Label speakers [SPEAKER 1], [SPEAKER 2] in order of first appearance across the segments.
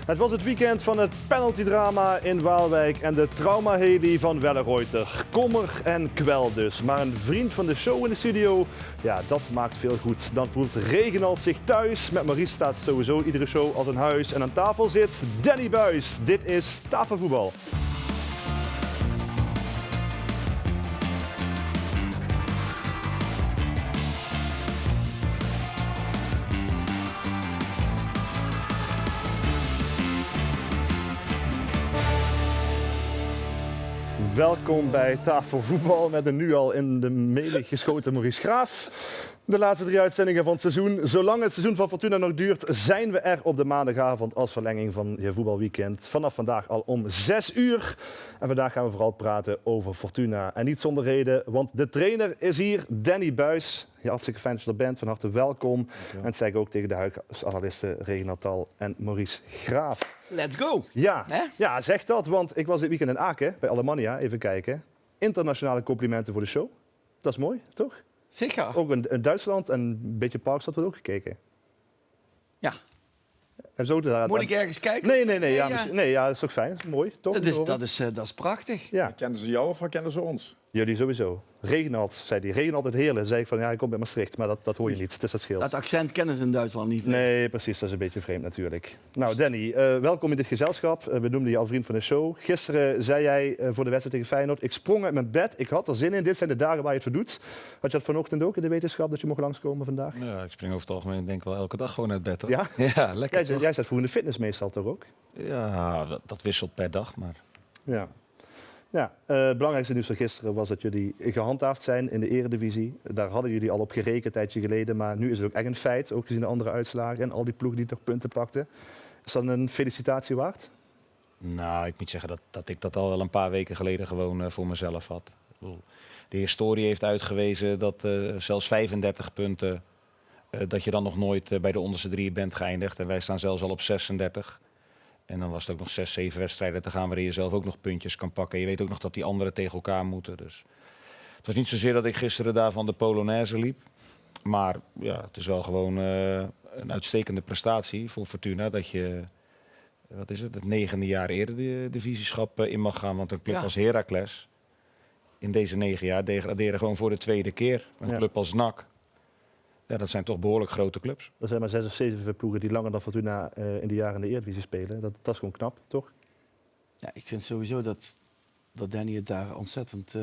[SPEAKER 1] Het was het weekend van het penaltydrama in Waalwijk en de traumaheli van Wellenreuter. Kommer en kwel dus. Maar een vriend van de show in de studio, ja, dat maakt veel goed. Dan voelt Reginald zich thuis. Met Maurice staat sowieso iedere show als een huis. En aan tafel zit Danny Buis. Dit is Tafelvoetbal. Welkom bij Tafelvoetbal met een nu al in de menig geschoten Maurice Graaf. De laatste 3 uitzendingen van het seizoen. Zolang het seizoen van Fortuna nog duurt, zijn we er op de maandagavond als verlenging van je voetbalweekend. Vanaf vandaag al om 6 uur. En vandaag gaan we vooral praten over Fortuna. En niet zonder reden, want de trainer is hier, Danny Buis. Ja, hartstikke fijn dat je er bent. Van harte welkom. En dat zeg ik ook tegen de huisanalisten Reginald Tal en Maurice Graaf.
[SPEAKER 2] Let's go!
[SPEAKER 1] Ja, ja, zeg dat, want ik was dit weekend in Aken bij Alemannia. Even kijken. Internationale complimenten voor de show. Dat is mooi, toch?
[SPEAKER 2] Zeker.
[SPEAKER 1] Ook in Duitsland en een beetje Parkstad wordt ook gekeken.
[SPEAKER 2] Ja.
[SPEAKER 1] En zo
[SPEAKER 2] Moet ik ergens kijken?
[SPEAKER 1] Nee, ja, dat is toch fijn? Dat is mooi, toch?
[SPEAKER 2] Dat is prachtig.
[SPEAKER 1] Ja.
[SPEAKER 3] Kennen ze jou of kennen ze ons?
[SPEAKER 1] Jullie sowieso. Reginald, zei hij. Reginald uit Heerlen. Zei ik van, ja, hij komt bij Maastricht. Maar dat hoor je niet, dus dat scheelt.
[SPEAKER 2] Dat accent kennen ze in Duitsland niet.
[SPEAKER 1] Nee, precies. Dat is een beetje vreemd natuurlijk. Nou, Danny, welkom in dit gezelschap. We noemden je al vriend van de show. Gisteren zei jij voor de wedstrijd tegen Feyenoord, ik sprong uit mijn bed, ik had er zin in. Dit zijn de dagen waar je het voor doet. Had je dat vanochtend ook in de wetenschap, dat je mocht langskomen vandaag?
[SPEAKER 4] Ja, ik spring over het algemeen denk wel elke dag gewoon uit bed. Hoor.
[SPEAKER 1] Ja?
[SPEAKER 4] Ja, lekker.
[SPEAKER 1] Jij staat vroeg in de fitness meestal toch ook?
[SPEAKER 4] Ja, dat wisselt per dag, maar...
[SPEAKER 1] Ja. Ja, het belangrijkste nieuws van gisteren was dat jullie gehandhaafd zijn in de eredivisie. Daar hadden jullie al op gerekend een tijdje geleden, maar nu is het ook echt een feit, ook gezien de andere uitslagen en al die ploegen die toch punten pakten. Is dat een felicitatie waard?
[SPEAKER 4] Nou, ik moet zeggen dat ik dat al wel een paar weken geleden gewoon voor mezelf had. De historie heeft uitgewezen dat zelfs 35 punten, dat je dan nog nooit bij de onderste 3 bent geëindigd. En wij staan zelfs al op 36. En dan was het ook nog 6, 7 wedstrijden te gaan waarin je zelf ook nog puntjes kan pakken. Je weet ook nog dat die anderen tegen elkaar moeten. Dus het was niet zozeer dat ik gisteren daar van de Polonaise liep. Maar ja, het is wel gewoon een uitstekende prestatie voor Fortuna. Dat je, wat is het 9e jaar eredivisieschap in mag gaan. Want een club als Heracles in deze 9 jaar degraderen gewoon voor de 2e keer. Een club als NAC. Ja, dat zijn toch behoorlijk grote clubs.
[SPEAKER 1] Er zijn maar 6 of 7 ploegen die langer dan Fortuna in de jaren in de Eredivisie spelen. Dat is gewoon knap, toch?
[SPEAKER 2] Ja, ik vind sowieso dat Danny het daar ontzettend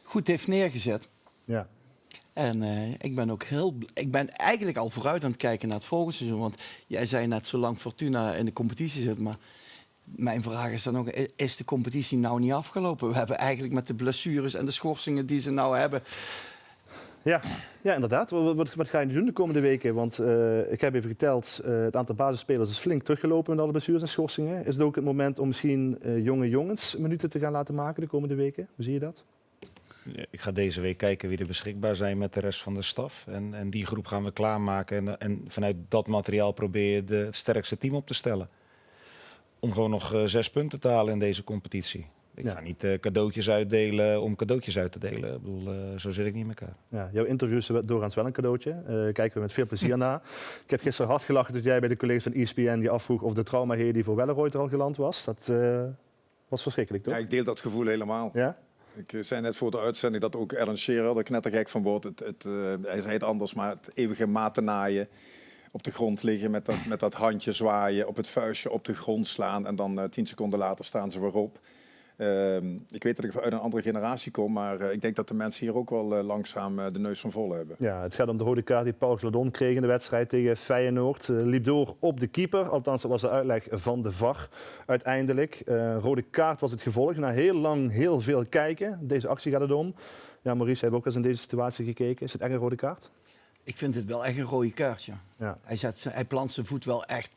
[SPEAKER 2] goed heeft neergezet.
[SPEAKER 1] Ja.
[SPEAKER 2] En ik ben eigenlijk al vooruit aan het kijken naar het volgende seizoen. Want jij zei net zolang Fortuna in de competitie zit, maar mijn vraag is dan ook, is de competitie nou niet afgelopen? We hebben eigenlijk met de blessures en de schorsingen die ze nou hebben...
[SPEAKER 1] Ja, inderdaad. Wat ga je nu doen de komende weken? Want ik heb even geteld, het aantal basisspelers is flink teruggelopen met alle blessures en schorsingen. Is het ook het moment om misschien jonge jongens minuten te gaan laten maken de komende weken? Hoe zie je dat?
[SPEAKER 4] Ja, ik ga deze week kijken wie er beschikbaar zijn met de rest van de staf. En die groep gaan we klaarmaken. En vanuit dat materiaal probeer je het sterkste team op te stellen. Om gewoon nog 6 punten te halen in deze competitie. Ik ga niet cadeautjes uitdelen om cadeautjes uit te delen. Ik bedoel, zo zit ik niet in elkaar.
[SPEAKER 1] Ja, jouw interviews zijn doorgaans wel een cadeautje. Kijken we met veel plezier naar. Ik heb gisteren hard gelachen dat jij bij de collega's van ESPN die afvroeg of de traumaheli voor Wellenreuter al geland was. Dat was verschrikkelijk, toch?
[SPEAKER 3] Ja, ik deel dat gevoel helemaal.
[SPEAKER 1] Ja?
[SPEAKER 3] Ik zei net voor de uitzending dat ook Alan Shearer er knettergek van wordt. Hij zei het anders, maar het eeuwige maten naaien. Op de grond liggen met dat handje zwaaien, op het vuistje op de grond slaan. En dan 10 seconden later staan ze weer op. Ik weet dat ik uit een andere generatie kom, maar ik denk dat de mensen hier ook wel langzaam de neus van vol hebben.
[SPEAKER 1] Ja, het gaat om de rode kaart die Paul Gladon kreeg in de wedstrijd tegen Feyenoord. Liep door op de keeper, althans dat was de uitleg van de VAR uiteindelijk. Rode kaart was het gevolg. Na heel lang heel veel kijken, deze actie gaat het om. Ja, Maurice, hebben we ook eens in deze situatie gekeken. Is het echt een rode kaart?
[SPEAKER 2] Ik vind het wel echt een rode kaart, ja. Hij plant zijn voet wel echt...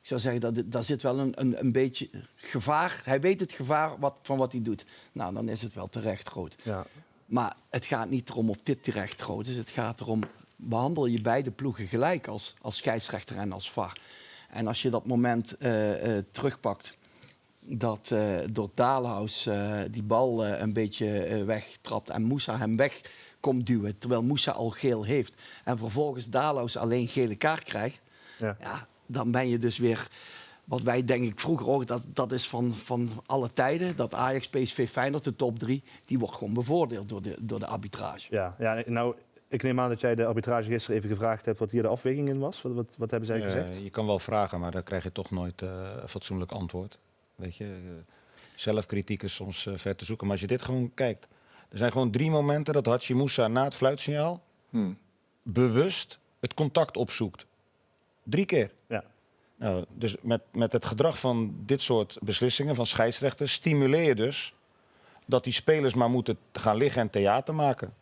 [SPEAKER 2] Ik zou zeggen, daar zit wel een beetje gevaar. Hij weet het gevaar van wat hij doet. Nou, dan is het wel terecht rood. Ja. Maar het gaat niet erom of dit terecht rood is. Het gaat erom, behandel je beide ploegen gelijk als scheidsrechter en als VAR. En als je dat moment terugpakt, dat door Dalhaus die bal een beetje wegtrapt en Moussa hem weg komt duwen, terwijl Moussa al geel heeft. En vervolgens Dalhaus alleen gele kaart krijgt. Ja, dan ben je dus weer... Wat wij denk ik vroeger ook, dat is van alle tijden. Dat Ajax, PSV, Feyenoord, de top 3, die wordt gewoon bevoordeeld door de arbitrage.
[SPEAKER 1] Ja, nou, ik neem aan dat jij de arbitrage gisteren even gevraagd hebt wat hier de afweging in was. Wat hebben zij gezegd?
[SPEAKER 4] Je kan wel vragen, maar dan krijg je toch nooit een fatsoenlijk antwoord. Weet je, zelfkritiek is soms ver te zoeken. Maar als je dit gewoon kijkt, er zijn gewoon 3 momenten dat Haji Moussa na het fluitsignaal bewust het contact opzoekt. 3 keer.
[SPEAKER 1] Ja.
[SPEAKER 4] Nou, dus met het gedrag van dit soort beslissingen van scheidsrechters stimuleer je dus dat die spelers maar moeten gaan liggen en theater maken.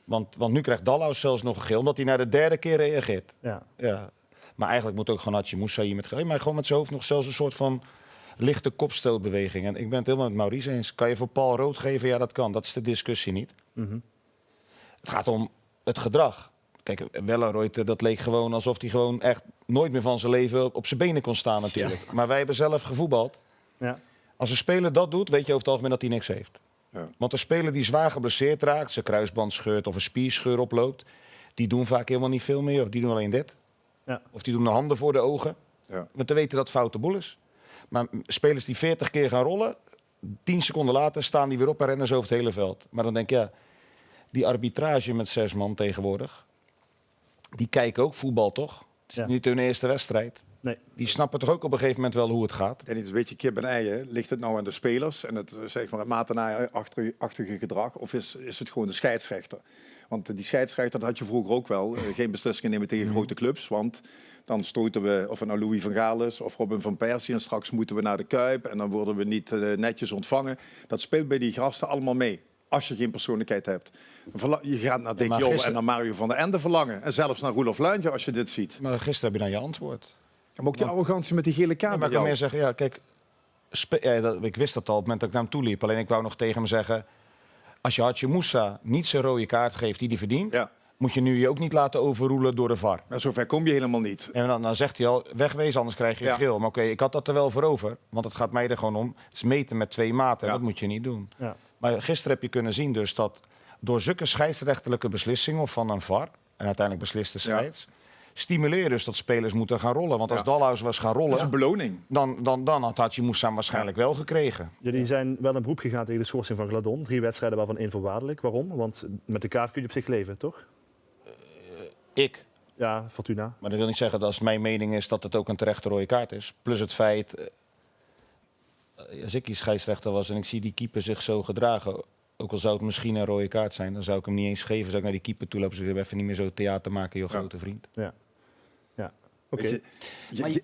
[SPEAKER 4] Want nu krijgt Dalhaus zelfs nog een geel, omdat hij naar de 3e keer reageert. Ja. Maar eigenlijk moet ook gewoon Haji Moussa hier met geel. Maar gewoon met zijn hoofd nog zelfs een soort van lichte kopstootbeweging. En ik ben het helemaal met Maurice eens. Kan je voor Paul rood geven? Ja, dat kan. Dat is de discussie niet.
[SPEAKER 1] Mm-hmm.
[SPEAKER 4] Het gaat om het gedrag. Kijk, Welleroyd, dat leek gewoon alsof hij gewoon echt nooit meer van zijn leven op zijn benen kon staan natuurlijk. Ja. Maar wij hebben zelf gevoetbald.
[SPEAKER 1] Ja.
[SPEAKER 4] Als een speler dat doet, weet je over het algemeen dat hij niks heeft. Ja. Want een speler die zwaar geblesseerd raakt, zijn kruisband scheurt of een spierscheur oploopt, die doen vaak helemaal niet veel meer. Die doen alleen dit. Ja. Of die doen de handen voor de ogen. Ja. Want te weten dat het foute boel is. Maar spelers die 40 keer gaan rollen, 10 seconden later staan die weer op en rennen ze over het hele veld. Maar dan denk je, ja, die arbitrage met 6 man tegenwoordig, die kijken ook voetbal, toch? Het is niet hun eerste wedstrijd. Nee. Die snappen toch ook op een gegeven moment wel hoe het gaat?
[SPEAKER 3] En het is een beetje kip en ei. Ligt het nou aan de spelers en het, zeg maar, het matenaar-achtige gedrag? Of is het gewoon de scheidsrechter? Want die scheidsrechter, dat had je vroeger ook wel. Geen beslissingen nemen tegen grote clubs. Want dan stoten we, of het nou Louis van Gaal is of Robin van Persie, en straks moeten we naar de Kuip en dan worden we niet netjes ontvangen. Dat speelt bij die gasten allemaal mee. Als je geen persoonlijkheid hebt. Je gaat naar Dick Jol en naar Mario van der Ende verlangen. En zelfs naar Roelof Luintje als je dit ziet.
[SPEAKER 4] Maar gisteren heb je dan je antwoord.
[SPEAKER 3] Maar ook die arrogantie met die gele kaart.
[SPEAKER 4] Maar ik kan meer zeggen, ja, kijk, ik wist dat al op het moment dat ik naar hem toe liep. Alleen ik wou nog tegen hem zeggen, als je Haji Moussa niet zijn rode kaart geeft die hij verdient, moet je nu je ook niet laten overroelen door de VAR.
[SPEAKER 3] Maar zover kom je helemaal niet.
[SPEAKER 4] En dan zegt hij al, wegwezen, anders krijg je een geel. Maar oké, ik had dat er wel voor over. Want het gaat mij er gewoon om. Het is meten met 2 maten, dat moet je niet doen. Ja. Maar gisteren heb je kunnen zien dus dat door zulke scheidsrechterlijke beslissingen of van een VAR, en uiteindelijk beslist de scheids, stimuleren dus dat spelers moeten gaan rollen. Want als Dalhaus was gaan rollen,
[SPEAKER 3] dat is een beloning.
[SPEAKER 4] Dan had Haji Moussa hem waarschijnlijk wel gekregen.
[SPEAKER 1] Jullie zijn wel in beroep gegaan tegen de schorsing van Gladon. 3 wedstrijden waarvan 1 voorwaardelijk. Waarom? Want met de kaart kun je op zich leven, toch?
[SPEAKER 4] Ik?
[SPEAKER 1] Ja, Fortuna.
[SPEAKER 4] Maar dat wil niet zeggen dat als mijn mening is dat het ook een terechte rode kaart is. Plus het feit, als ik die scheidsrechter was en ik zie die keeper zich zo gedragen, ook al zou het misschien een rode kaart zijn, dan zou ik hem niet eens geven. Zou ik naar die keeper toe lopen en zeggen, even niet meer zo theater maken, joh, grote vriend.
[SPEAKER 1] Ja. Oké.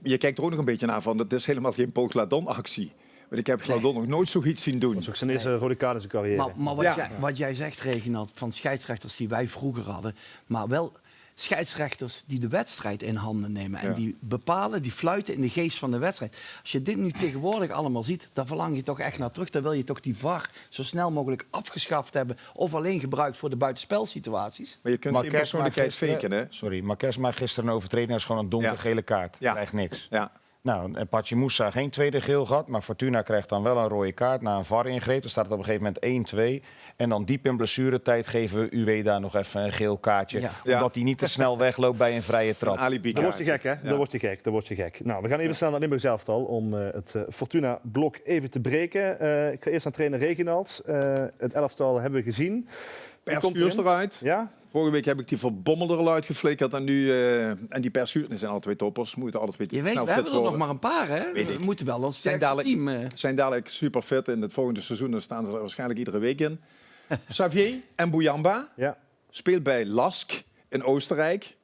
[SPEAKER 3] Je kijkt er ook nog een beetje naar van, dat is helemaal geen Paul Gladon-actie. Want ik heb Gladon nog nooit zoiets zien doen.
[SPEAKER 1] Dat is ook zijn eerste rode kaart in zijn carrière.
[SPEAKER 2] Maar wat jij zegt, Reginald, van scheidsrechters die wij vroeger hadden, maar wel scheidsrechters die de wedstrijd in handen nemen en die bepalen, die fluiten in de geest van de wedstrijd. Als je dit nu tegenwoordig allemaal ziet, dan verlang je toch echt naar terug. Dan wil je toch die VAR zo snel mogelijk afgeschaft hebben of alleen gebruikt voor de buitenspelsituaties.
[SPEAKER 3] Maar je kunt geen persoonlijkheid faken, hè?
[SPEAKER 4] Sorry, Marques maakt gisteren een overtreding, is gewoon een donkergele kaart. Krijgt niks. Ja. Nou, en Haji Moussa geen tweede geel gehad, maar Fortuna krijgt dan wel een rode kaart na een VAR-ingreep. Dan staat het op een gegeven moment 1-2. En dan diep in blessuretijd geven we Ueda nog even een geel kaartje. Omdat hij niet te snel wegloopt bij een vrije trap.
[SPEAKER 1] Dan word je gek, hè? Dan word je gek. Nou, we gaan even snel naar Limburg elftal om het Fortuna-blok even te breken. Ik ga eerst aan trainer Reginald. Het elftal hebben we gezien.
[SPEAKER 3] Per Schuurs eruit.
[SPEAKER 1] Ja?
[SPEAKER 3] Vorige week heb ik die Verbommel er al uitgeflikkerd. En nu en die Per Schuurs, zijn alle 2 toppers. Moeten alle 2
[SPEAKER 2] je weet, we hebben er nog maar een paar, hè?
[SPEAKER 3] We
[SPEAKER 2] moeten wel ons sterkste team.
[SPEAKER 3] Zijn dadelijk super fit. In het volgende seizoen dan staan ze er waarschijnlijk iedere week in. Xavier en Bouyamba speelt bij Lask in Oostenrijk.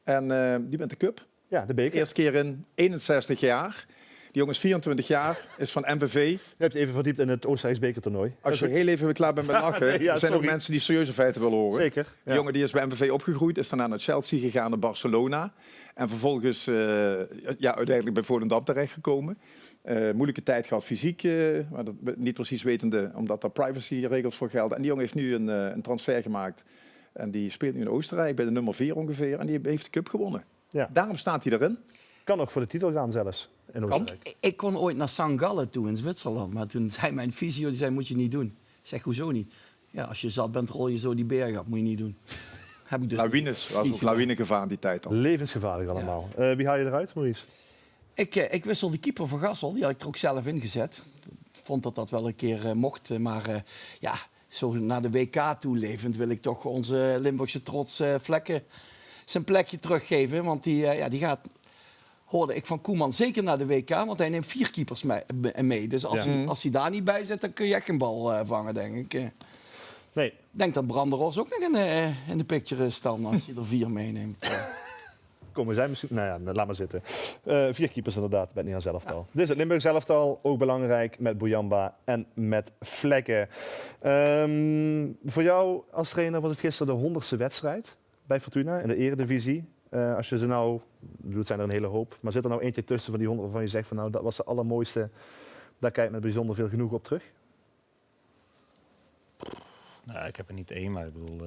[SPEAKER 3] En die bent de cup.
[SPEAKER 1] Ja, de beker.
[SPEAKER 3] Eerste keer in 61 jaar. Die jongen is 24 jaar, is van MVV.
[SPEAKER 1] Je hebt even verdiept in het Oostenrijks bekertoernooi.
[SPEAKER 3] Als je heel even klaar bent met lachen, er zijn ook mensen die serieuze feiten willen horen.
[SPEAKER 1] Zeker. Ja.
[SPEAKER 3] Die jongen die is bij MVV opgegroeid, is daarna naar Chelsea gegaan, naar Barcelona. En vervolgens uiteindelijk bij Volendam terechtgekomen. Moeilijke tijd gehad fysiek, maar dat niet precies wetende, omdat daar privacyregels voor gelden. En die jongen heeft nu een transfer gemaakt. En die speelt nu in Oostenrijk bij de nummer 4 ongeveer. En die heeft de cup gewonnen. Ja. Daarom staat hij erin.
[SPEAKER 1] Kan ook voor de titel gaan zelfs. In Oostenrijk.
[SPEAKER 2] Ik kon ooit naar St. Gallen toe in Zwitserland. Maar toen zei mijn fysio, die zei, moet je niet doen. Ik zeg, hoezo niet? Ja, als je zat bent, rol je zo die berg op. Moet je niet doen. Heb ik dus
[SPEAKER 3] Lawines, was
[SPEAKER 2] niet
[SPEAKER 3] ook
[SPEAKER 2] gedaan.
[SPEAKER 3] lawinegevaar in die tijd dan.
[SPEAKER 1] Levensgevaarlijk allemaal. Wie haal je eruit, Maurice?
[SPEAKER 2] Ik wissel de keeper van Gassel, die had ik er ook zelf ingezet. Ik vond dat dat wel een keer mocht, maar ja, zo naar de WK toe levend wil ik toch onze Limburgse trots Vlekken zijn plekje teruggeven. Want die gaat, hoorde ik van Koeman, zeker naar de WK, want hij neemt 4 keepers mee. Dus als hij daar niet bij zit, dan kun je echt geen bal vangen, denk ik.
[SPEAKER 1] Nee.
[SPEAKER 2] Ik denk dat Branderos ook nog in de picture is dan, als je er 4 meeneemt.
[SPEAKER 1] Kom, we zijn misschien... Nou ja, laat maar zitten. 4 keepers inderdaad, bij het Nederlands elftal. Dit is het Limburgs elftal, ook belangrijk met Boujamba en met Vlekken. Voor jou als trainer was het gisteren de 100ste wedstrijd bij Fortuna in de eredivisie. Als je ze nou... Het zijn er een hele hoop. Maar zit er nou eentje tussen van die 100 waarvan je zegt van nou, dat was de allermooiste. Daar kijk ik met bijzonder veel genoeg op terug.
[SPEAKER 4] Nou, ik heb er niet één, maar ik bedoel...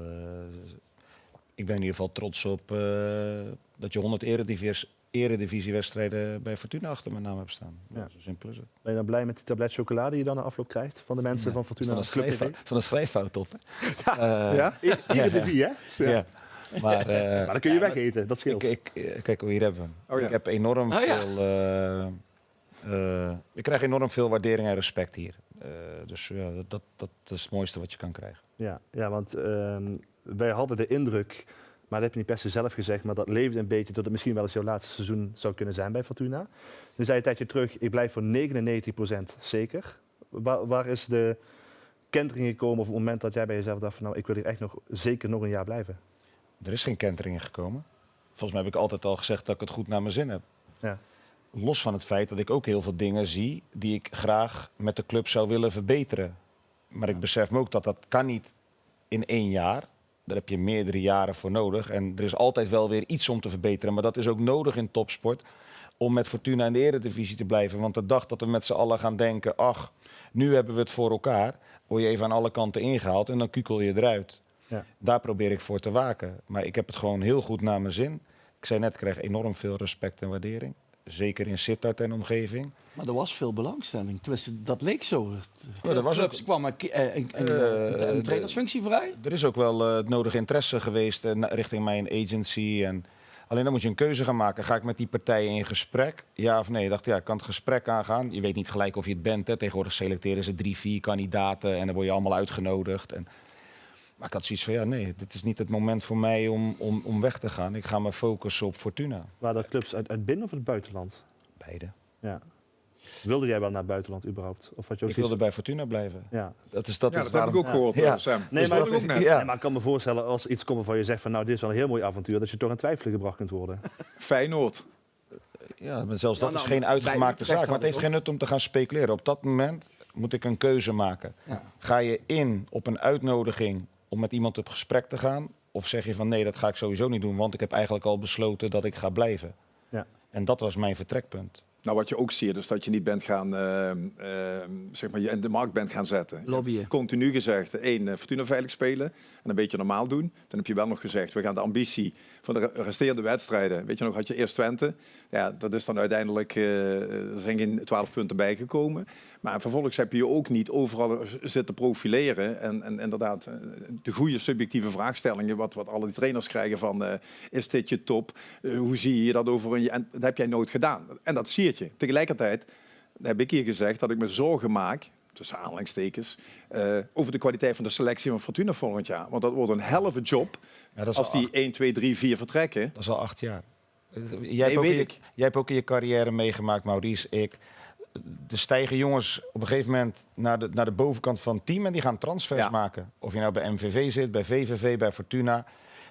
[SPEAKER 4] ik ben in ieder geval trots op dat je 100 eredivisiewedstrijden bij Fortuna achter mijn naam hebt staan.
[SPEAKER 1] Ja.
[SPEAKER 4] Ja. Zo simpel is het.
[SPEAKER 1] Ben je dan blij met die tablet chocolade die je dan na afloop krijgt van de mensen van Fortuna?
[SPEAKER 4] Van een schrijffout op. Hè?
[SPEAKER 3] Ja?
[SPEAKER 1] Eredivisie, hè?
[SPEAKER 4] Ja. Maar,
[SPEAKER 1] Maar dan kun je wegeten, dat scheelt.
[SPEAKER 4] kijk, hier hebben we hem.
[SPEAKER 3] Oh ja.
[SPEAKER 4] Ik heb enorm
[SPEAKER 2] Oh ja.
[SPEAKER 4] veel... ik krijg enorm veel waardering en respect hier. Dus ja, dat is het mooiste wat je kan krijgen.
[SPEAKER 1] Ja, want wij hadden de indruk, maar dat heb je niet per se zelf gezegd, maar dat leefde een beetje dat het misschien wel eens jouw laatste seizoen zou kunnen zijn bij Fortuna. Nu zei je een tijdje terug, ik blijf voor 99% zeker. Waar is de kentering gekomen op het moment dat jij bij jezelf dacht van nou, ik wil hier echt zeker nog een jaar blijven?
[SPEAKER 4] Er is geen kentering gekomen. Volgens mij heb ik altijd al gezegd dat ik het goed naar mijn zin heb.
[SPEAKER 1] Ja.
[SPEAKER 4] Los van het feit dat ik ook heel veel dingen zie die ik graag met de club zou willen verbeteren. Maar ik besef me ook dat dat kan niet in 1 jaar. Daar heb je meerdere jaren voor nodig. En er is altijd wel weer iets om te verbeteren. Maar dat is ook nodig in topsport om met Fortuna in de eredivisie te blijven. Want de dag dat we met z'n allen gaan denken, ach, nu hebben we het voor elkaar, word je even aan alle kanten ingehaald en dan kukel je eruit.
[SPEAKER 1] Ja.
[SPEAKER 4] Daar probeer ik voor te waken. Maar ik heb het gewoon heel goed naar mijn zin. Ik zei net, ik krijg enorm veel respect en waardering. Zeker in Sittard en omgeving.
[SPEAKER 2] Maar er was veel belangstelling. Tenminste, dat leek zo.
[SPEAKER 4] er was
[SPEAKER 2] Clubs
[SPEAKER 4] ook-
[SPEAKER 2] kwam een trainersfunctie vrij.
[SPEAKER 4] Er is ook wel het nodige interesse geweest richting mijn agency. Alleen dan moet je een keuze gaan maken. Ga ik met die partijen in gesprek? Ja of nee? Ik dacht, ja, ik kan het gesprek aangaan. Je weet niet gelijk of je het bent. Hè. Tegenwoordig selecteren ze 3, 4 kandidaten en dan word je allemaal uitgenodigd. Maar ik had zoiets van, ja, nee, dit is niet het moment voor mij om weg te gaan. Ik ga me focussen op Fortuna.
[SPEAKER 1] Waren dat clubs uit binnen- of het buitenland?
[SPEAKER 4] Beide.
[SPEAKER 1] Ja. Wilde jij wel naar het buitenland überhaupt? Of had je ook
[SPEAKER 4] Ik
[SPEAKER 1] zoiets
[SPEAKER 4] wilde bij Fortuna blijven.
[SPEAKER 1] Ja.
[SPEAKER 4] Dat is
[SPEAKER 3] Ja, dat heb
[SPEAKER 4] waarom-
[SPEAKER 3] ik ook gehoord,
[SPEAKER 4] Ja.
[SPEAKER 3] Sam.
[SPEAKER 1] Nee,
[SPEAKER 3] Dus
[SPEAKER 1] maar,
[SPEAKER 3] dat ook net.
[SPEAKER 4] Ja.
[SPEAKER 1] nee, maar ik kan me voorstellen als er iets komt waarvan je zegt van nou, dit is wel een heel mooi avontuur, dat je toch in twijfel gebracht kunt worden.
[SPEAKER 3] Feyenoord.
[SPEAKER 4] Ja, maar zelfs dat
[SPEAKER 2] Ja, nou,
[SPEAKER 4] is geen
[SPEAKER 2] bij
[SPEAKER 4] uitgemaakte
[SPEAKER 2] Utrecht
[SPEAKER 4] zaak. Maar het
[SPEAKER 2] had
[SPEAKER 4] heeft
[SPEAKER 2] ik
[SPEAKER 4] geen nut om te gaan speculeren. Op dat moment moet ik een keuze maken.
[SPEAKER 2] Ja.
[SPEAKER 4] Ga je in op een uitnodiging om met iemand op gesprek te gaan? Of zeg je van nee, dat ga ik sowieso niet doen, want ik heb eigenlijk al besloten dat ik ga blijven.
[SPEAKER 1] Ja.
[SPEAKER 4] En dat was mijn vertrekpunt.
[SPEAKER 3] Nou, wat je ook ziet, is dat je niet bent gaan, zeg maar, je in de markt bent gaan zetten.
[SPEAKER 2] Lobbyen.
[SPEAKER 3] Continu gezegd, Fortuna veilig spelen en een beetje normaal doen. Dan heb je wel nog gezegd, we gaan de ambitie van de resterende wedstrijden. Weet je nog, had je eerst Twente. Ja, dat is dan uiteindelijk, er zijn geen 12 punten bijgekomen. Maar vervolgens heb je je ook niet overal zitten profileren. En inderdaad, de goede subjectieve vraagstellingen, wat alle trainers krijgen van, is dit je top? Hoe zie je dat over een jaar? En dat heb jij nooit gedaan. En dat zie je. Tegelijkertijd heb ik hier gezegd dat ik me zorgen maak, tussen aanhalingstekens, over de kwaliteit van de selectie van Fortuna volgend jaar. Want dat wordt een helve job
[SPEAKER 4] Ja, dat is
[SPEAKER 3] als
[SPEAKER 4] al
[SPEAKER 3] die 1, 2, 3, 4 vertrekken.
[SPEAKER 4] Dat is al 8 jaar.
[SPEAKER 3] Weet
[SPEAKER 4] Jij hebt ook in je carrière meegemaakt, Maurice, ik. Er stijgen jongens op een gegeven moment naar de bovenkant van het team en die gaan transfers
[SPEAKER 3] Ja.
[SPEAKER 4] maken. Of je nou bij MVV zit, bij VVV, bij Fortuna.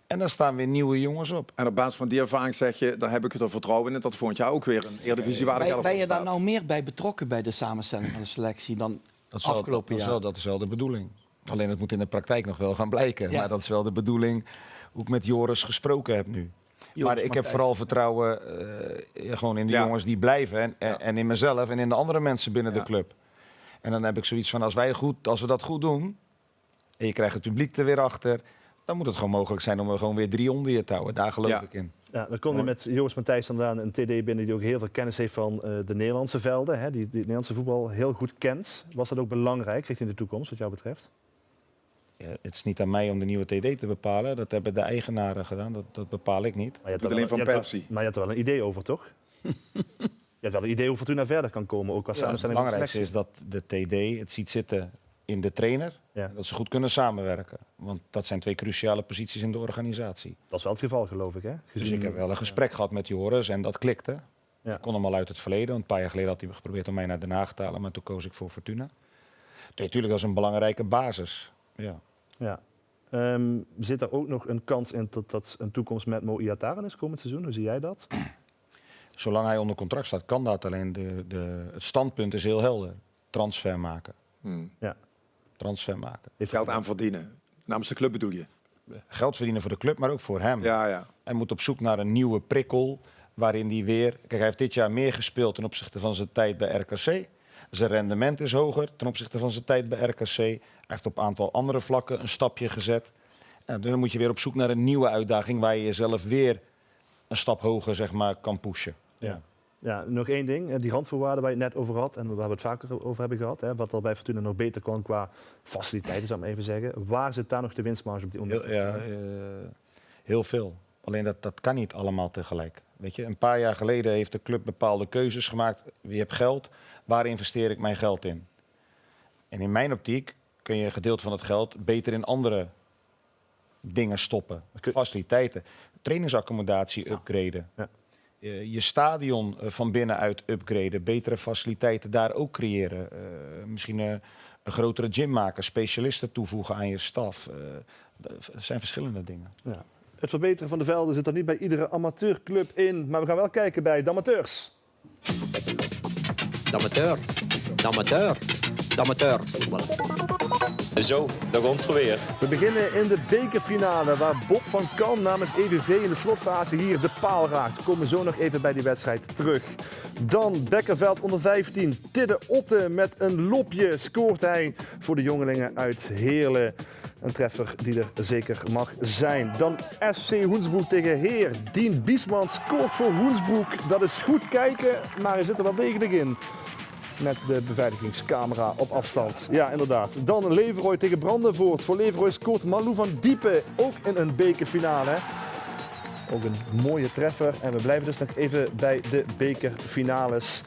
[SPEAKER 4] En dan staan weer nieuwe jongens op.
[SPEAKER 3] En op basis van die ervaring zeg je, daar heb ik het er vertrouwen in dat volgend jaar ook weer een Eredivisiewaardig elftal
[SPEAKER 2] Ben je daar
[SPEAKER 3] staat.
[SPEAKER 2] nou meer bij betrokken bij de samenstelling van de selectie dan afgelopen jaar?
[SPEAKER 4] Dat is wel de bedoeling. Alleen het moet in de praktijk nog wel gaan blijken.
[SPEAKER 2] Ja.
[SPEAKER 4] Maar dat is wel de bedoeling hoe ik met Joris gesproken heb nu. Maar ik heb
[SPEAKER 2] Matthijs.
[SPEAKER 4] vooral vertrouwen gewoon in de
[SPEAKER 3] Ja.
[SPEAKER 4] jongens die blijven. En in mezelf en in de andere mensen binnen
[SPEAKER 3] Ja.
[SPEAKER 4] de club. En dan heb ik zoiets van, als we dat goed doen, en je krijgt het publiek er weer achter, dan moet het gewoon mogelijk zijn om er gewoon weer 3 onder je te houden. Daar geloof
[SPEAKER 3] Ja.
[SPEAKER 4] ik in.
[SPEAKER 1] Ja, dan komt er met Joris Matthijs inderdaad een TD binnen die ook heel veel kennis heeft van de Nederlandse velden. Hè, die het Nederlandse voetbal heel goed kent. Was dat ook belangrijk richting de toekomst wat jou betreft?
[SPEAKER 4] Ja, het is niet aan mij om de nieuwe TD te bepalen. Dat hebben de eigenaren gedaan. Dat bepaal ik niet.
[SPEAKER 1] Maar je hebt
[SPEAKER 3] Doet
[SPEAKER 1] er
[SPEAKER 3] alleen
[SPEAKER 1] wel-
[SPEAKER 3] Van
[SPEAKER 1] je hebt
[SPEAKER 3] Persie.
[SPEAKER 1] wel- Maar je hebt er wel een idee over, toch? Je hebt wel een idee hoe Fortuna verder kan komen, ook qua
[SPEAKER 4] Ja, het
[SPEAKER 1] samenstelling van de
[SPEAKER 4] belangrijkste
[SPEAKER 1] selectie.
[SPEAKER 4] is dat de TD het ziet zitten in de trainer.
[SPEAKER 1] Ja.
[SPEAKER 4] Dat ze goed kunnen samenwerken. Want dat zijn 2 cruciale posities in de organisatie.
[SPEAKER 1] Dat is wel het geval, geloof ik. Hè?
[SPEAKER 4] Dus ik heb wel een gesprek gehad met Joris en dat klikte.
[SPEAKER 1] Ja.
[SPEAKER 4] Ik kon hem al uit het verleden. Want een paar jaar geleden had hij geprobeerd om mij naar Den Haag te halen. Maar toen koos ik voor Fortuna. Natuurlijk, dat is een belangrijke basis. Ja.
[SPEAKER 1] Ja. Zit er ook nog een kans in dat een toekomst met Mo Iataren is komend seizoen? Hoe zie jij dat?
[SPEAKER 4] Zolang hij onder contract staat, kan dat. Alleen het standpunt is heel helder. Transfer maken.
[SPEAKER 1] Ja.
[SPEAKER 4] Transfer maken.
[SPEAKER 3] Geld aan verdienen. Namens de club bedoel je?
[SPEAKER 4] Geld verdienen voor de club, maar ook voor hem.
[SPEAKER 3] Ja.
[SPEAKER 4] Hij moet op zoek naar een nieuwe prikkel. Waarin hij weer... Kijk, hij heeft dit jaar meer gespeeld ten opzichte van zijn tijd bij RKC. Zijn rendement is hoger ten opzichte van zijn tijd bij RKC. Hij heeft op een aantal andere vlakken een stapje gezet. En dan moet je weer op zoek naar een nieuwe uitdaging... waar je jezelf weer een stap hoger, zeg maar, kan pushen.
[SPEAKER 1] Ja. Ja, nog één ding. Die randvoorwaarden waar je het net over had en waar we het vaker over hebben gehad. Hè, wat er bij Fortuna nog beter kan qua faciliteiten, zou ik maar even zeggen. Waar zit daar nog de winstmarge op die onder?
[SPEAKER 4] Heel veel. Alleen dat kan niet allemaal tegelijk. Weet je, een paar jaar geleden heeft de club bepaalde keuzes gemaakt. Je hebt geld, waar investeer ik mijn geld in? En in mijn optiek kun je een gedeelte van het geld beter in andere dingen stoppen. Faciliteiten, trainingsaccommodatie upgraden.
[SPEAKER 1] Ja.
[SPEAKER 4] Je stadion van binnenuit upgraden. Betere faciliteiten daar ook creëren. Misschien een grotere gym maken. Specialisten toevoegen aan je staf. Er zijn verschillende dingen.
[SPEAKER 1] Ja. Het verbeteren van de velden zit er niet bij iedere amateurclub in. Maar we gaan wel kijken bij de amateurs.
[SPEAKER 5] De amateurs.
[SPEAKER 6] Zo, daar komt het weer.
[SPEAKER 1] We beginnen in de bekerfinale waar Bob van Kan namens EVV in de slotfase hier de paal raakt. We komen zo nog even bij die wedstrijd terug. Dan Bekkerveld onder 15. Tidde Otte met een lopje scoort hij voor de jongelingen uit Heerlen. Een treffer die er zeker mag zijn. Dan SC Hoensbroek tegen Heer. Dien Biesman scoort voor Hoensbroek. Dat is goed kijken, maar hij zit er wel degelijk in. Met de beveiligingscamera op afstand. Ja, inderdaad. Dan Leverooy tegen Brandenvoort. Voor Leverooy scoort Malou van Diepen. Ook in een bekerfinale. Ook een mooie treffer. En we blijven dus nog even bij de bekerfinales.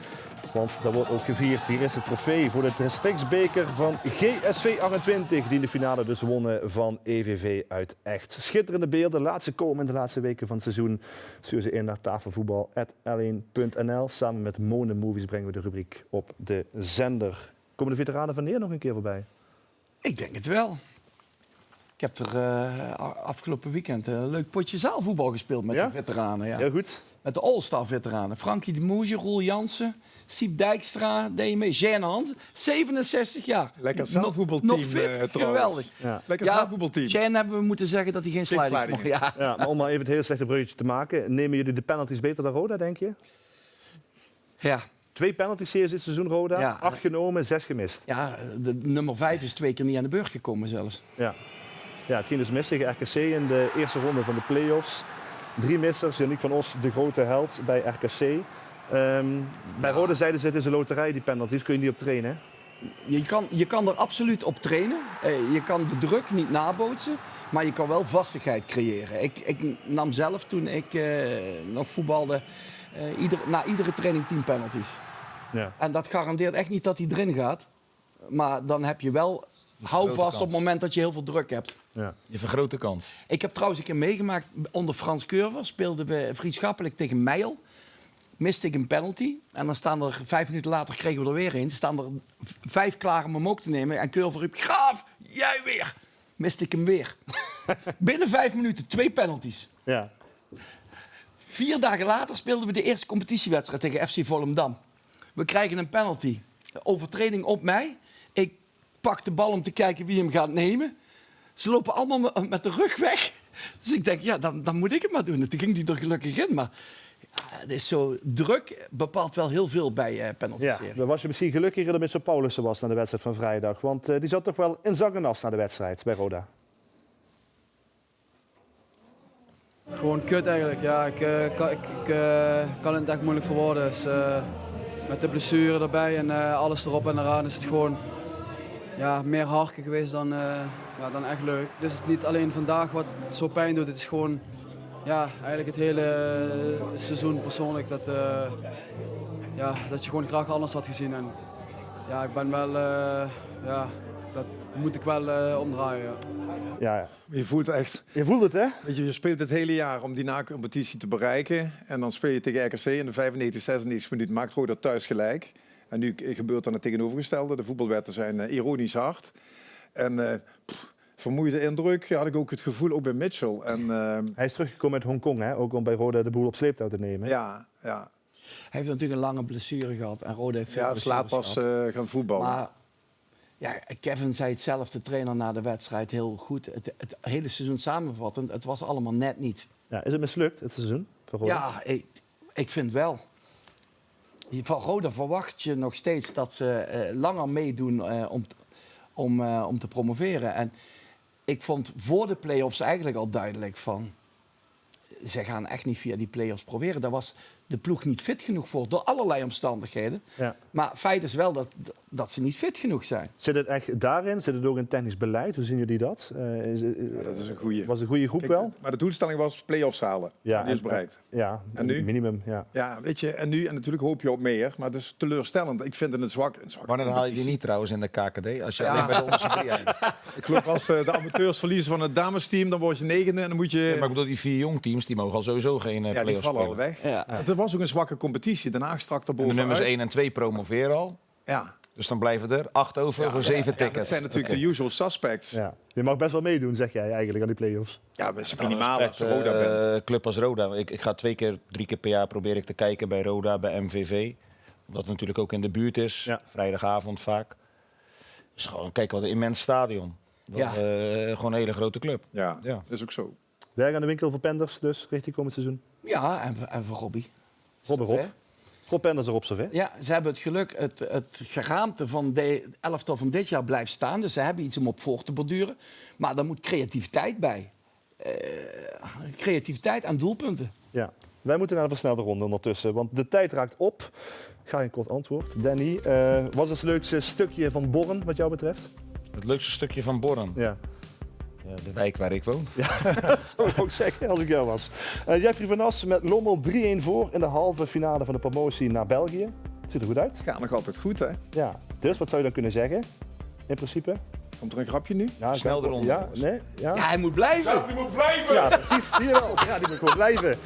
[SPEAKER 1] Want daar wordt ook gevierd. Hier is het trofee voor de districtsbeker van GSV 28. Die in de finale dus wonnen van EVV uit Echt. Schitterende beelden. Laatste komen in de laatste weken van het seizoen. Stuur ze in naar tafelvoetbal@l1.nl. Samen met Mone Movies brengen we de rubriek op de zender. Komen de veteranen van Neer nog een keer voorbij?
[SPEAKER 2] Ik denk het wel. Ik heb er afgelopen weekend een leuk potje zaalvoetbal gespeeld met
[SPEAKER 1] Ja?
[SPEAKER 2] de veteranen. Ja.
[SPEAKER 1] Heel goed.
[SPEAKER 2] Met de All-Star veteranen. Frankie de Moesje, Roel Jansen, Siep Dijkstra, deed je mee. Jeanne Hans, 67 jaar.
[SPEAKER 3] Lekker zaalvoetbalteam,
[SPEAKER 2] Nog fit,
[SPEAKER 3] trouwens.
[SPEAKER 2] geweldig.
[SPEAKER 1] Ja.
[SPEAKER 3] Lekker
[SPEAKER 2] Ja,
[SPEAKER 3] zaalvoetbalteam.
[SPEAKER 2] Jeanne hebben we moeten zeggen dat hij geen slidings
[SPEAKER 3] sliding.
[SPEAKER 2] mocht. Ja.
[SPEAKER 1] Ja, maar om maar even het hele slechte bruggetje te maken. Nemen jullie de penalties beter dan Roda, denk je?
[SPEAKER 2] Ja.
[SPEAKER 1] 2 penalties series dit seizoen Roda.
[SPEAKER 2] Ja.
[SPEAKER 1] 8 genomen, 6 gemist.
[SPEAKER 2] Ja, de nummer 5 is 2 keer niet aan de beurt gekomen zelfs.
[SPEAKER 1] Ja. Ja, het ging dus mis tegen RKC in de eerste ronde van de play-offs. 3 missers, Yannick van Os, de grote held bij RKC. Bij Roda zeiden ze, het is een loterij, die penalties. Kun je niet op trainen.
[SPEAKER 2] Je kan er absoluut op trainen. Je kan de druk niet nabootsen. Maar je kan wel vastigheid creëren. Ik nam zelf toen ik nog voetbalde na iedere training 10 penalties.
[SPEAKER 1] Ja.
[SPEAKER 2] En dat garandeert echt niet dat hij erin gaat. Maar dan heb je wel houvast op het moment dat je heel veel druk hebt.
[SPEAKER 1] Ja.
[SPEAKER 4] Je vergroot de kans.
[SPEAKER 2] Ik heb trouwens een keer meegemaakt onder Frans Curver. Speelden we vriendschappelijk tegen Meijel. Miste ik een penalty. En dan staan er 5 minuten later, kregen we er weer een. Staan er 5 klaar om hem ook te nemen. En Curver riep, Graaf, jij weer. Miste ik hem weer. Binnen 5 minuten 2 penalties.
[SPEAKER 1] Ja.
[SPEAKER 2] 4 dagen later speelden we de eerste competitiewedstrijd tegen FC Volendam. We krijgen een penalty. Overtreding op mij. Ik pak de bal om te kijken wie hem gaat nemen. Ze lopen allemaal met de rug weg. Dus ik denk, ja, dan moet ik het maar doen. Toen ging die er gelukkig in. Maar ja, het is zo druk bepaalt wel heel veel bij penalties.
[SPEAKER 1] Ja, dan was je misschien gelukkiger dat Mr. Paulussen was naar de wedstrijd van vrijdag. Want die zat toch wel in zak en as naar de wedstrijd bij Roda.
[SPEAKER 7] Gewoon kut eigenlijk. Ja, ik kan het echt moeilijk verwoorden. Dus, met de blessure erbij en alles erop en eraan is het gewoon meer harken geweest dan ja, dan echt leuk. Dit is niet alleen vandaag wat zo pijn doet, het is gewoon ja, eigenlijk het hele seizoen persoonlijk dat je gewoon graag anders had gezien. En ja, ik ben wel, dat moet ik wel omdraaien. Ja.
[SPEAKER 1] Ja,
[SPEAKER 3] Je voelt echt,
[SPEAKER 1] je voelt het, hè?
[SPEAKER 3] weet je speelt het hele jaar om die na-competitie te bereiken. En dan speel je tegen RKC in de 95, 96 minuten, maakt Roda thuis gelijk. En nu gebeurt dan het tegenovergestelde. De voetbalwetten zijn ironisch hard. En vermoeide indruk had ik ook het gevoel, ook bij Mitchell. En,
[SPEAKER 1] Hij is teruggekomen uit Hongkong, hè? Ook om bij Roda de boel op sleeptouw te nemen.
[SPEAKER 3] ja,
[SPEAKER 2] Hij heeft natuurlijk een lange blessure gehad. En Roda heeft veel
[SPEAKER 3] slaat
[SPEAKER 2] blessures
[SPEAKER 3] pas
[SPEAKER 2] gehad.
[SPEAKER 3] gaan voetballen.
[SPEAKER 2] Maar ja, Kevin zei het zelf, de trainer na de wedstrijd, heel goed. Het hele seizoen samenvattend, het was allemaal net niet.
[SPEAKER 1] Ja, is het mislukt, het seizoen voor Roda?
[SPEAKER 2] Ja, ik vind wel. Van Roda verwacht je nog steeds dat ze langer meedoen om te promoveren. En ik vond voor de play-offs eigenlijk al duidelijk van... Ze gaan echt niet via die play-offs proberen. Daar was de ploeg niet fit genoeg voor, door allerlei omstandigheden.
[SPEAKER 1] Ja.
[SPEAKER 2] Maar feit is wel dat ze niet fit genoeg zijn.
[SPEAKER 1] Zit het echt daarin? Zit het ook in technisch beleid? Hoe zien jullie dat?
[SPEAKER 3] Dat is een goeie.
[SPEAKER 1] Was een goede groep
[SPEAKER 3] Kijk,
[SPEAKER 1] wel?
[SPEAKER 3] Maar de doelstelling was play-offs halen.
[SPEAKER 1] Ja,
[SPEAKER 3] Die is
[SPEAKER 1] en-
[SPEAKER 3] bereikt.
[SPEAKER 1] Ja,
[SPEAKER 3] En nu?
[SPEAKER 1] minimum. Ja.
[SPEAKER 3] Ja, weet je, en nu, en natuurlijk hoop je op meer, maar het is teleurstellend. Ik vind het een zwak.
[SPEAKER 4] Wanneer haal je die
[SPEAKER 3] competitie.
[SPEAKER 4] niet trouwens in de KKD? Als je alleen bij de onderste drie eindigt.
[SPEAKER 3] Ik geloof als de amateurs verliezen van het damesteam, dan word je negende en dan moet je...
[SPEAKER 4] Ja, maar ik bedoel, die 4 jongteams die mogen al sowieso geen
[SPEAKER 3] ja, die
[SPEAKER 4] play-offs
[SPEAKER 3] vallen al
[SPEAKER 4] spelen.
[SPEAKER 3] weg.
[SPEAKER 2] Ja.
[SPEAKER 3] Het was ook een zwakke competitie. Den Haag strak
[SPEAKER 4] En de
[SPEAKER 3] erbovenuit.
[SPEAKER 4] nummers 1 en 2 promoveren al.
[SPEAKER 3] Ja.
[SPEAKER 4] Dus dan blijven er 8 over voor 7
[SPEAKER 3] Ja,
[SPEAKER 4] tickets.
[SPEAKER 3] dat zijn natuurlijk
[SPEAKER 4] Oké.
[SPEAKER 3] de usual suspects. Ja,
[SPEAKER 1] Ja. Je mag best wel meedoen, zeg jij eigenlijk, aan die play-offs.
[SPEAKER 3] dat is
[SPEAKER 4] Alle
[SPEAKER 3] minimaal als je
[SPEAKER 4] respect,
[SPEAKER 3] Roda bent.
[SPEAKER 4] club als Roda. Ik ga 3 keer per jaar probeer ik te kijken bij Roda, bij MVV. Omdat het natuurlijk ook in de buurt is.
[SPEAKER 1] Ja.
[SPEAKER 4] Vrijdagavond vaak. Dus gewoon, kijk wat een immens stadion.
[SPEAKER 2] Ja.
[SPEAKER 4] Gewoon een hele grote club.
[SPEAKER 3] Ja,
[SPEAKER 4] Ja.
[SPEAKER 3] dat is ook zo.
[SPEAKER 1] Werk aan de winkel voor Penders, dus richting komend seizoen.
[SPEAKER 2] Ja, en voor Robbie.
[SPEAKER 1] Rob erop.
[SPEAKER 2] Zover.
[SPEAKER 1] Rob Penders erop, zover.
[SPEAKER 2] Ja, ze hebben het geluk, het geraamte van de elftal van dit jaar blijft staan. Dus ze hebben iets om op voor te borduren. Maar daar moet creativiteit bij. Creativiteit en doelpunten.
[SPEAKER 1] Ja. Wij moeten naar de versnelde ronde ondertussen, want de tijd raakt op. Ga je een kort antwoord. Danny, wat is het leukste stukje van Borren wat jou betreft?
[SPEAKER 4] Het leukste stukje van Borren.
[SPEAKER 1] Ja,
[SPEAKER 4] Ja, de wijk waar ik woon.
[SPEAKER 1] dat zou ik ook zeggen als ik jou was. Jeffrey van As met Lommel 3-1 voor in de halve finale van de promotie naar België. Het ziet er goed uit.
[SPEAKER 3] Gaat nog altijd goed, hè?
[SPEAKER 1] Ja. Dus wat zou je dan kunnen zeggen? In principe?
[SPEAKER 3] Komt er een grapje nu?
[SPEAKER 1] Ja,
[SPEAKER 4] Snel eronder,
[SPEAKER 1] Ja,
[SPEAKER 4] jongens.
[SPEAKER 1] nee, ja.
[SPEAKER 2] Ja, hij moet blijven.
[SPEAKER 1] Ja, precies. Zie je wel. Ja, die moet gewoon blijven.
[SPEAKER 3] Als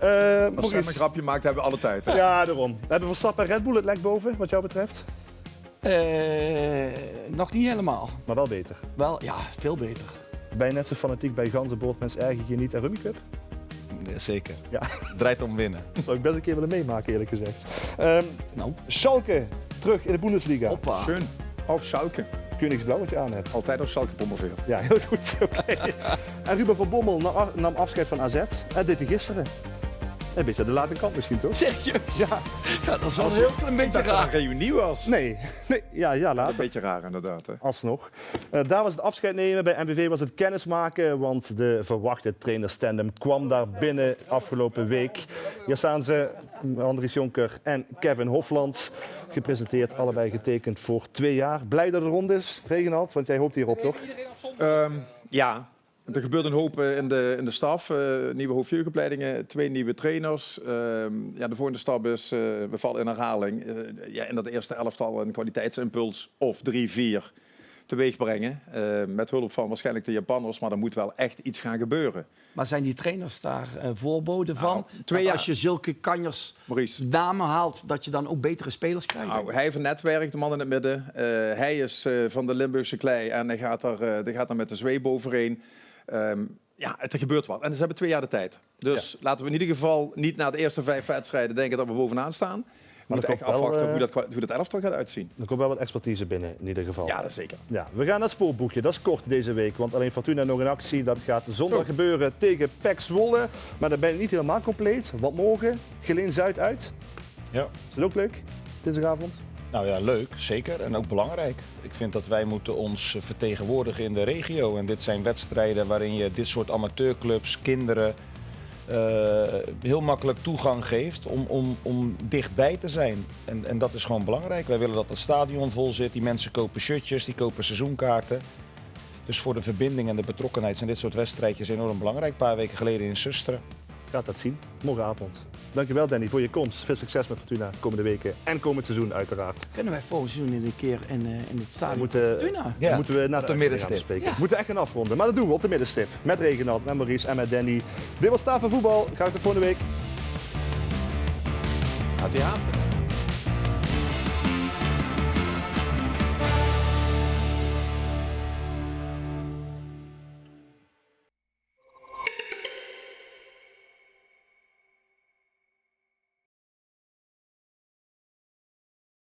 [SPEAKER 3] Sam
[SPEAKER 1] Maurice.
[SPEAKER 3] een grapje maakt, hebben we alle tijd. Hè?
[SPEAKER 1] Ja, daarom. Hebben Verstappen en Red Bull het lek boven, wat jou betreft?
[SPEAKER 2] Nog niet helemaal.
[SPEAKER 1] Maar wel beter.
[SPEAKER 2] Wel, ja, veel beter.
[SPEAKER 1] Ben je net zo fanatiek bij Ganzenboordmens erger je niet en Rummy Cup?
[SPEAKER 4] Ja, zeker.
[SPEAKER 1] Ja.
[SPEAKER 4] Draait om winnen.
[SPEAKER 1] Dat zou ik best een keer willen meemaken, eerlijk gezegd.
[SPEAKER 2] Nou,
[SPEAKER 1] Schalke, terug in de Bundesliga.
[SPEAKER 2] hoppa.
[SPEAKER 3] Schön. Auf Schalke.
[SPEAKER 1] Koningsblauw wat je aan hebt.
[SPEAKER 3] Altijd op Schalke promoveren.
[SPEAKER 1] Ja, heel goed. Oké. En Ruben van Bommel nam afscheid van AZ. En dit hij gisteren. Een beetje aan de late kant misschien, toch?
[SPEAKER 2] Serieus?
[SPEAKER 1] Ja.
[SPEAKER 2] Ja, dat is wel een heel klein beetje
[SPEAKER 3] Dat het
[SPEAKER 2] raar.
[SPEAKER 3] een reunie was.
[SPEAKER 1] Nee. Ja,
[SPEAKER 3] Een
[SPEAKER 1] later.
[SPEAKER 3] beetje raar inderdaad. Hè?
[SPEAKER 1] Alsnog. Daar was het afscheid nemen. Bij MVV was het kennismaken, want de verwachte trainerstandem kwam daar binnen afgelopen week. Hier staan ze, Andries Jonker en Kevin Hofland. Gepresenteerd, allebei getekend voor 2 jaar. Blij dat het rond is, Reginald, want jij hoopt hierop, toch?
[SPEAKER 3] Ja, er gebeurt een hoop in de staf. Nieuwe hoofdjeugdopleidingen, 2 nieuwe trainers. Ja, de volgende stap is, we vallen in herhaling. Ja, in dat eerste elftal een kwaliteitsimpuls of 3-4 teweeg brengen. Met hulp van waarschijnlijk de Japanners, maar er moet wel echt iets gaan gebeuren.
[SPEAKER 2] Maar zijn die trainers daar voorboden van?
[SPEAKER 3] Nou, 2
[SPEAKER 2] Dat
[SPEAKER 3] jaar.
[SPEAKER 2] als je zulke kanjers
[SPEAKER 3] Maurice.
[SPEAKER 2] namen haalt, dat je dan ook betere spelers krijgt?
[SPEAKER 3] Nou, hij heeft een netwerk, de man in het midden. Hij is van de Limburgse klei en hij gaat er met de zweep overheen. Ja, het gebeurt wat. En ze hebben 2 jaar de tijd. Dus laten we in ieder geval niet na de eerste 5 wedstrijden denken dat we bovenaan staan. We moeten
[SPEAKER 1] er
[SPEAKER 3] echt
[SPEAKER 1] komt wel,
[SPEAKER 3] afwachten hoe dat elftal gaat uitzien.
[SPEAKER 1] Er komt wel wat expertise binnen, in ieder geval.
[SPEAKER 3] Ja, dat zeker.
[SPEAKER 1] Ja, we gaan naar het spoorboekje. Dat is kort deze week, want alleen Fortuna nog in actie. Dat gaat zondag gebeuren tegen PEC Zwolle. Maar dan ben je niet helemaal compleet. Want morgen, Geleen Zuid uit.
[SPEAKER 4] Ja.
[SPEAKER 1] Is dat ook leuk, dinsdagavond?
[SPEAKER 4] Nou ja, leuk, zeker. En ook belangrijk. Ik vind dat wij moeten ons vertegenwoordigen in de regio. En dit zijn wedstrijden waarin je dit soort amateurclubs, kinderen, heel makkelijk toegang geeft om dichtbij te zijn. En dat is gewoon belangrijk. Wij willen dat het stadion vol zit. Die mensen kopen shirtjes, die kopen seizoenkaarten. Dus voor de verbinding en de betrokkenheid zijn dit soort wedstrijdjes enorm belangrijk. Een paar weken geleden in Susteren.
[SPEAKER 1] Gaat dat zien, morgenavond. Dankjewel Danny voor je komst. Veel succes met Fortuna komende weken en komend seizoen uiteraard.
[SPEAKER 2] Kunnen wij volgend seizoen een keer in het stadion
[SPEAKER 1] Moeten-
[SPEAKER 2] Fortuna?
[SPEAKER 4] Ja,
[SPEAKER 1] moeten we naar
[SPEAKER 4] op de middenstip.
[SPEAKER 1] We
[SPEAKER 2] Ja.
[SPEAKER 1] moeten echt gaan afronden, maar dat doen we op de middenstip. Met Reginald, met Maurice en met Danny. Dit was Tafel Voetbal. Graag tot volgende week.
[SPEAKER 2] Gaat die haast.